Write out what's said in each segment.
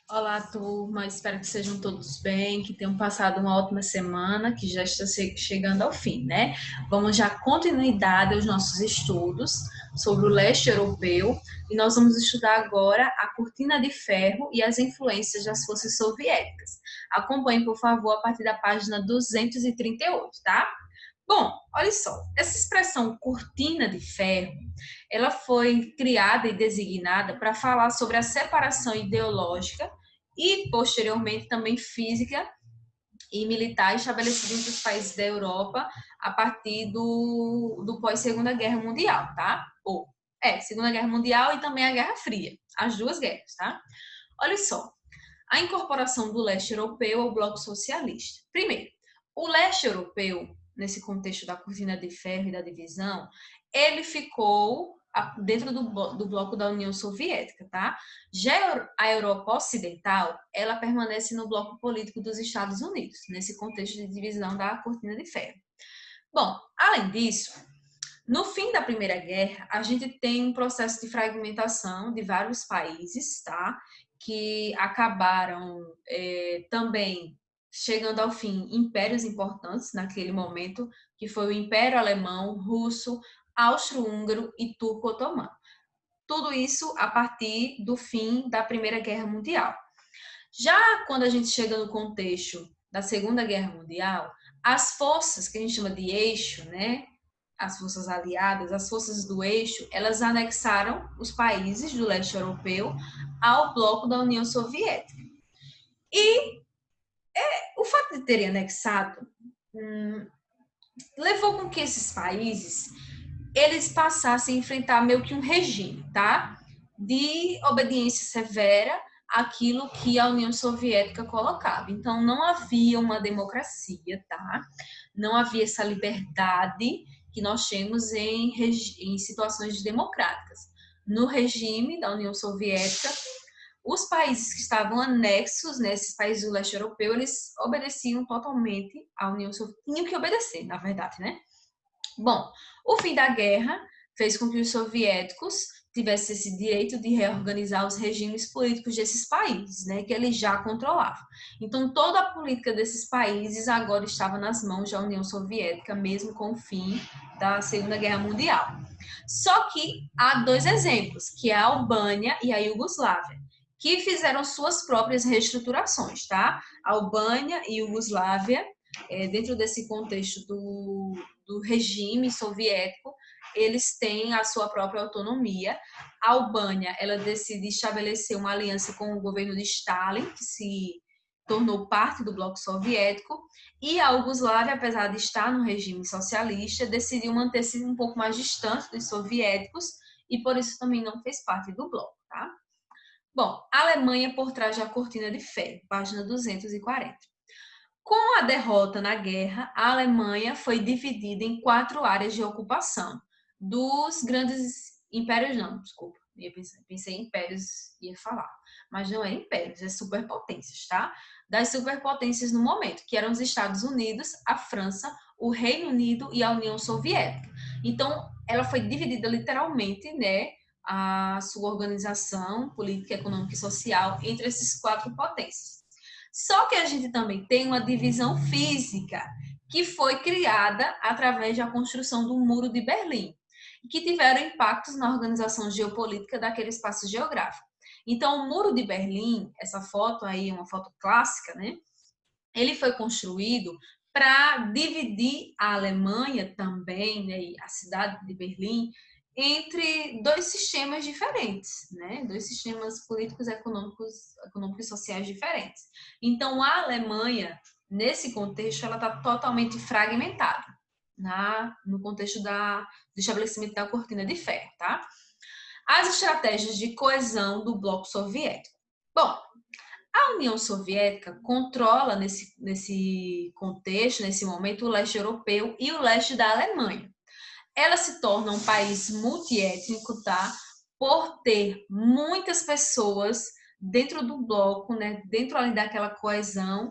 Olá, turma. Espero que sejam todos bem, que tenham passado uma ótima semana, que já está chegando ao fim, né? Vamos dar continuidade aos nossos estudos sobre o leste europeu e nós vamos estudar agora a cortina de ferro e as influências das forças soviéticas. Acompanhe, por favor, a partir da página 238, tá? Bom, olha só, essa expressão cortina de ferro, ela foi criada e designada para falar sobre a separação ideológica e, posteriormente, também física e militar estabelecida entre os países da Europa a partir do pós-Segunda Guerra Mundial, tá? Segunda Guerra Mundial e também a Guerra Fria, as duas guerras, tá? Olha só, a incorporação do leste europeu ao bloco socialista. Primeiro, o leste europeu, nesse contexto da cortina de ferro e da divisão, ele ficou dentro do bloco da União Soviética, tá? Já a Europa Ocidental, ela permanece no bloco político dos Estados Unidos, nesse contexto de divisão da cortina de ferro. Bom, além disso, no fim da Primeira Guerra, a gente tem um processo de fragmentação de vários países, tá? Que acabaram também chegando ao fim impérios importantes naquele momento, que foi o Império Alemão, Russo, Austro-Húngaro e Turco-Otomano. Tudo isso a partir do fim da Primeira Guerra Mundial. Já quando a gente chega no contexto da Segunda Guerra Mundial, as forças que a gente chama de eixo, né? As forças aliadas, as forças do eixo, elas anexaram os países do leste europeu ao bloco da União Soviética. E o fato de terem anexado levou com que esses países eles passassem a enfrentar meio que um regime, tá? De obediência severa àquilo que a União Soviética colocava. Então, não havia uma democracia, tá? Não havia essa liberdade que nós temos em situações democráticas. No regime da União Soviética, os países que estavam anexos, né, esses países do leste europeu, eles obedeciam totalmente à União Soviética. Tinham que obedecer, na verdade, né? Bom, o fim da guerra fez com que os soviéticos tivessem esse direito de reorganizar os regimes políticos desses países, né, que eles já controlavam. Então, toda a política desses países agora estava nas mãos da União Soviética, mesmo com o fim da Segunda Guerra Mundial. Só que há dois exemplos, que é a Albânia e a Iugoslávia, que fizeram suas próprias reestruturações, tá? A Albânia e a Iugoslávia, dentro desse contexto do regime soviético, eles têm a sua própria autonomia. A Albânia, ela decide estabelecer uma aliança com o governo de Stalin, que se tornou parte do bloco soviético, e a Iugoslávia, apesar de estar no regime socialista, decidiu manter-se um pouco mais distante dos soviéticos e por isso também não fez parte do bloco, tá? Bom, Alemanha por trás da cortina de ferro, página 240. Com a derrota na guerra, a Alemanha foi dividida em 4 áreas de ocupação dos grandes impérios, não, desculpa, pensei em impérios, ia falar, mas não é impérios, é superpotências, tá? Das superpotências no momento, que eram os Estados Unidos, a França, o Reino Unido e a União Soviética. Então, ela foi dividida literalmente, né, a sua organização política, econômica e social entre esses 4 potências. Só que a gente também tem uma divisão física que foi criada através da construção do Muro de Berlim, que tiveram impactos na organização geopolítica daquele espaço geográfico. Então, o Muro de Berlim, essa foto aí é uma foto clássica, né? Ele foi construído para dividir a Alemanha também, né, a cidade de Berlim, entre dois sistemas diferentes, né? Dois sistemas políticos, econômicos e sociais diferentes. Então, a Alemanha, nesse contexto, ela está totalmente fragmentada, no contexto do estabelecimento da cortina de ferro, tá? As estratégias de coesão do bloco soviético. Bom, a União Soviética controla nesse contexto, nesse momento, o leste europeu e o leste da Alemanha. Ela se torna um país multiétnico, tá? Por ter muitas pessoas dentro do bloco, né? Dentro ali daquela coesão,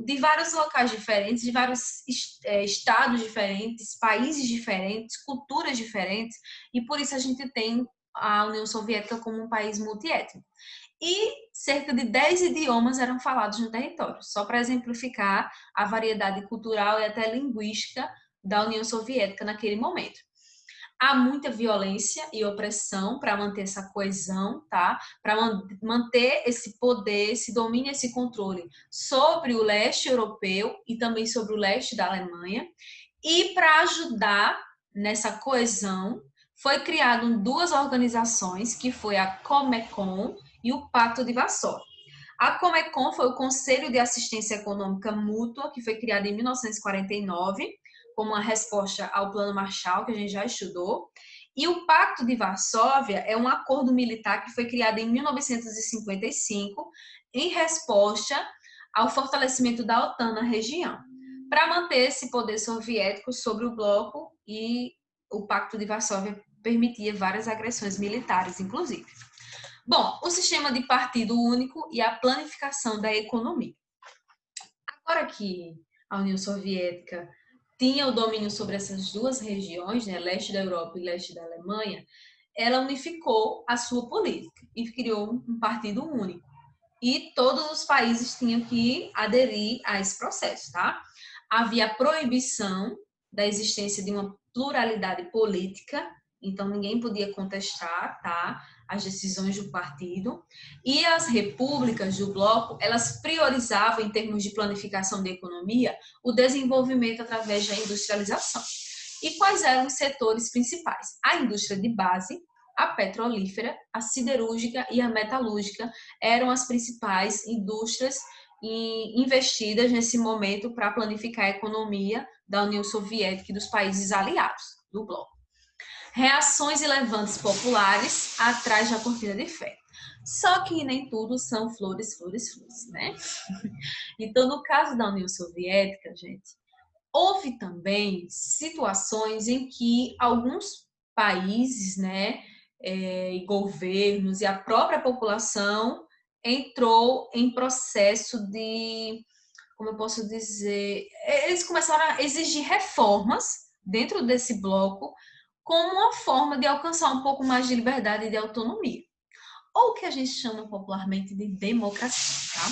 de vários locais diferentes, de vários estados diferentes, países diferentes, culturas diferentes, e por isso a gente tem a União Soviética como um país multiétnico. E cerca de 10 idiomas eram falados no território, só para exemplificar a variedade cultural e até linguística da União Soviética naquele momento. Há muita violência e opressão para manter essa coesão, tá? Para manter esse poder, esse domínio, esse controle sobre o leste europeu e também sobre o leste da Alemanha. E para ajudar nessa coesão, foi criado duas organizações, que foi a Comecon e o Pacto de Varsóvia. A Comecon foi o Conselho de Assistência Econômica Mútua, que foi criado em 1949, como uma resposta ao Plano Marshall, que a gente já estudou. E o Pacto de Varsóvia é um acordo militar que foi criado em 1955, em resposta ao fortalecimento da OTAN na região, para manter esse poder soviético sobre o bloco, e o Pacto de Varsóvia permitia várias agressões militares, inclusive. Bom, o sistema de partido único e a planificação da economia. Agora que a União Soviética tinha o domínio sobre essas duas regiões, né, leste da Europa e leste da Alemanha, ela unificou a sua política e criou um partido único. E todos os países tinham que aderir a esse processo, tá? Havia a proibição da existência de uma pluralidade política, então ninguém podia contestar, tá, as decisões do partido. E as repúblicas do bloco, elas priorizavam, em termos de planificação da economia, o desenvolvimento através da industrialização. E quais eram os setores principais? A indústria de base, a petrolífera, a siderúrgica e a metalúrgica eram as principais indústrias investidas nesse momento para planificar a economia da União Soviética e dos países aliados do bloco. Reações e levantes populares atrás da cortina de ferro. Só que nem tudo são flores, flores, flores, né? Então, no caso da União Soviética, gente, houve também situações em que alguns países, né, e governos e a própria população entrou em processo de, como eu posso dizer, eles começaram a exigir reformas dentro desse bloco como uma forma de alcançar um pouco mais de liberdade e de autonomia, ou o que a gente chama popularmente de democracia, tá?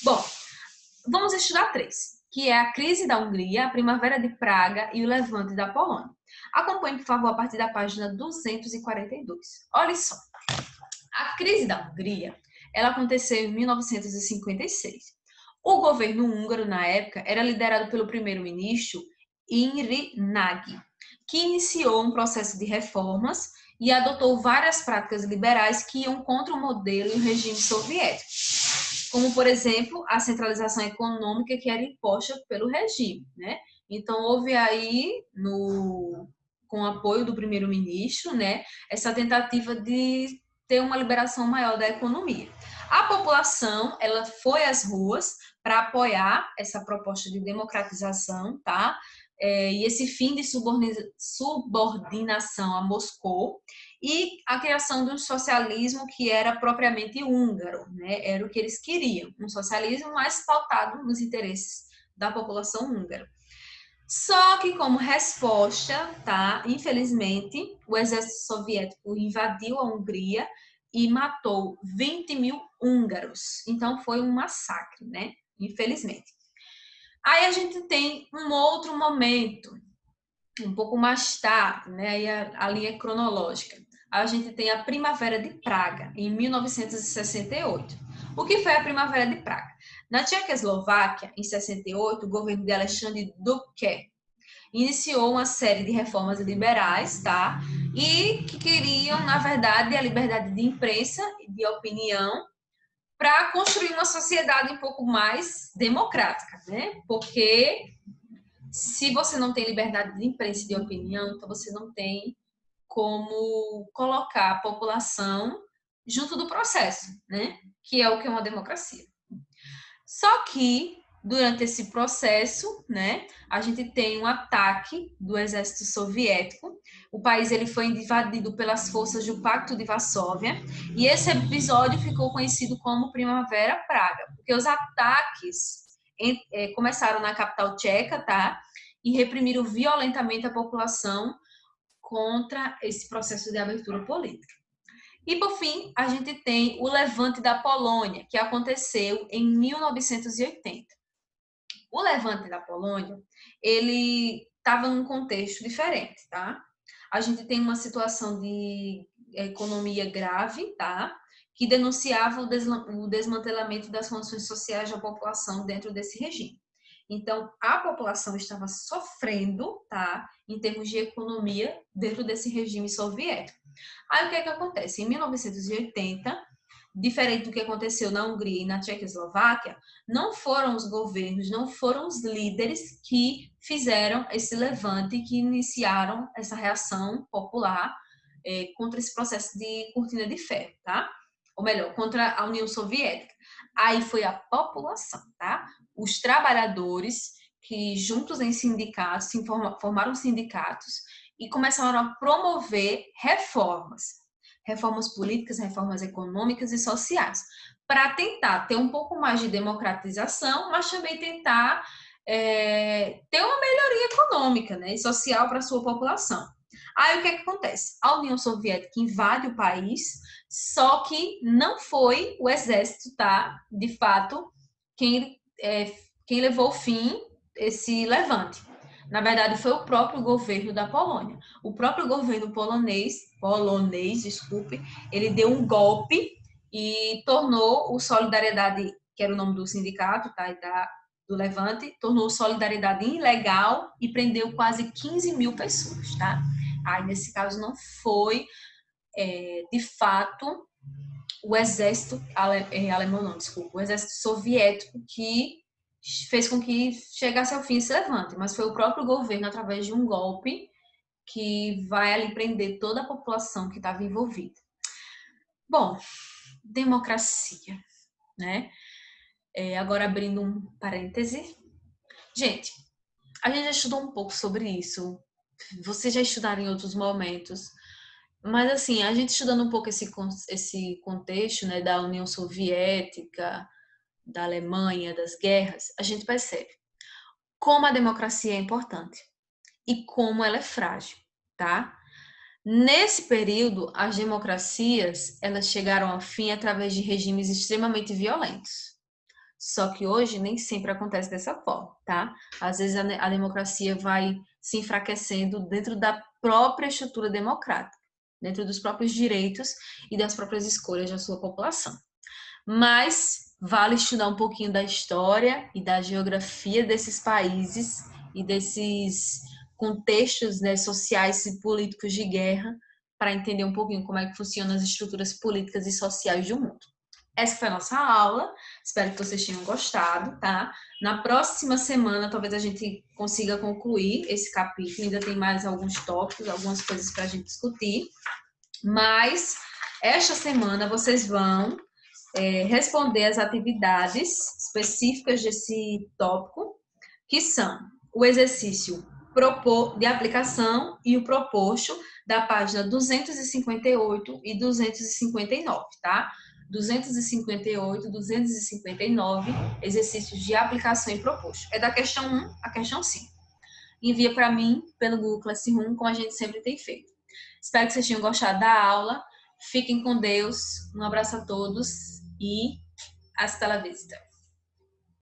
Bom, vamos estudar três, que é a crise da Hungria, a primavera de Praga e o levante da Polônia. Acompanhe, por favor, a partir da página 242. Olha só, a crise da Hungria, ela aconteceu em 1956. O governo húngaro, na época, era liderado pelo primeiro-ministro Imre Nagy, que iniciou um processo de reformas e adotou várias práticas liberais que iam contra o modelo e o regime soviético, como, por exemplo, a centralização econômica que era imposta pelo regime, né? Então, houve aí, com o apoio do primeiro-ministro, né, essa tentativa de ter uma liberação maior da economia. A população, ela foi às ruas para apoiar essa proposta de democratização, tá? E esse fim de subordinação a Moscou, e a criação de um socialismo que era propriamente húngaro, né? Era o que eles queriam, um socialismo mais pautado nos interesses da população húngara. Só que, como resposta, tá? Infelizmente, o exército soviético invadiu a Hungria e matou 20 mil húngaros. Então, foi um massacre, né? Infelizmente. Aí a gente tem um outro momento, um pouco mais tarde, né? Aí a linha cronológica. A gente tem a Primavera de Praga, em 1968. O que foi a Primavera de Praga? Na Tchecoslováquia, em 68, o governo de Alexandre Dubček iniciou uma série de reformas liberais, tá? E que queriam, na verdade, a liberdade de imprensa e de opinião para construir uma sociedade um pouco mais democrática, né? Porque se você não tem liberdade de imprensa e de opinião, então você não tem como colocar a população junto do processo, né? Que é o que é uma democracia. Só que, durante esse processo, né, a gente tem um ataque do exército soviético. O país ele foi invadido pelas forças do Pacto de Varsóvia, e esse episódio ficou conhecido como Primavera Praga, porque os ataques começaram na capital tcheca, tá? E reprimiram violentamente a população contra esse processo de abertura política. E, por fim, a gente tem o Levante da Polônia, que aconteceu em 1980. O Levante da Polônia, ele estava num contexto diferente, tá? A gente tem uma situação de economia grave, tá? Que denunciava o desmantelamento das condições sociais da população dentro desse regime. Então, a população estava sofrendo, tá? Em termos de economia dentro desse regime soviético. Aí, o que é que acontece? Em 1980, diferente do que aconteceu na Hungria e na Tchecoslováquia, não foram os governos, não foram os líderes que fizeram esse levante, que iniciaram essa reação popular contra esse processo de cortina de ferro, tá? Ou melhor, contra a União Soviética. Aí foi a população, tá? Os trabalhadores que juntos em sindicatos, formaram sindicatos e começaram a promover reformas políticas, reformas econômicas e sociais, para tentar ter um pouco mais de democratização, mas também tentar ter uma melhoria econômica, né, e social para a sua população. Aí o que é que acontece? A União Soviética invade o país, só que não foi o exército, tá? De fato, quem levou ao fim esse levante. Na verdade, foi o próprio governo da Polônia. O próprio governo polonês, desculpe, ele deu um golpe e tornou o Solidariedade, que era o nome do sindicato, tá, do Levante, tornou o Solidariedade ilegal e prendeu quase 15 mil pessoas, tá? Aí, nesse caso, não foi, de fato, o exército alemão, não, desculpa, o exército soviético que fez com que chegasse ao fim esse levante, mas foi o próprio governo, através de um golpe, que vai ali prender toda a população que estava envolvida. Bom, democracia, né? Agora abrindo um parêntese. Gente, a gente já estudou um pouco sobre isso. Vocês já estudaram em outros momentos. Mas, assim, a gente estudando um pouco esse contexto, né, da União Soviética, da Alemanha, das guerras, a gente percebe como a democracia é importante e como ela é frágil, tá? Nesse período, as democracias, elas chegaram ao fim através de regimes extremamente violentos. Só que hoje nem sempre acontece dessa forma, tá? Às vezes a democracia vai se enfraquecendo dentro da própria estrutura democrática, dentro dos próprios direitos e das próprias escolhas da sua população. Mas vale estudar um pouquinho da história e da geografia desses países e desses contextos, né, sociais e políticos de guerra para entender um pouquinho como é que funcionam as estruturas políticas e sociais do mundo. Essa foi a nossa aula, espero que vocês tenham gostado, tá? Na próxima semana, talvez a gente consiga concluir esse capítulo, ainda tem mais alguns tópicos, algumas coisas para a gente discutir, mas esta semana vocês vão responder as atividades específicas desse tópico, que são o exercício de aplicação e o proposto da página 258 e 259, tá? 258, 259, exercícios de aplicação e proposto. É da questão 1 à questão 5. Envia para mim pelo Google Classroom, como a gente sempre tem feito. Espero que vocês tenham gostado da aula. Fiquem com Deus. Um abraço a todos e hasta la vista.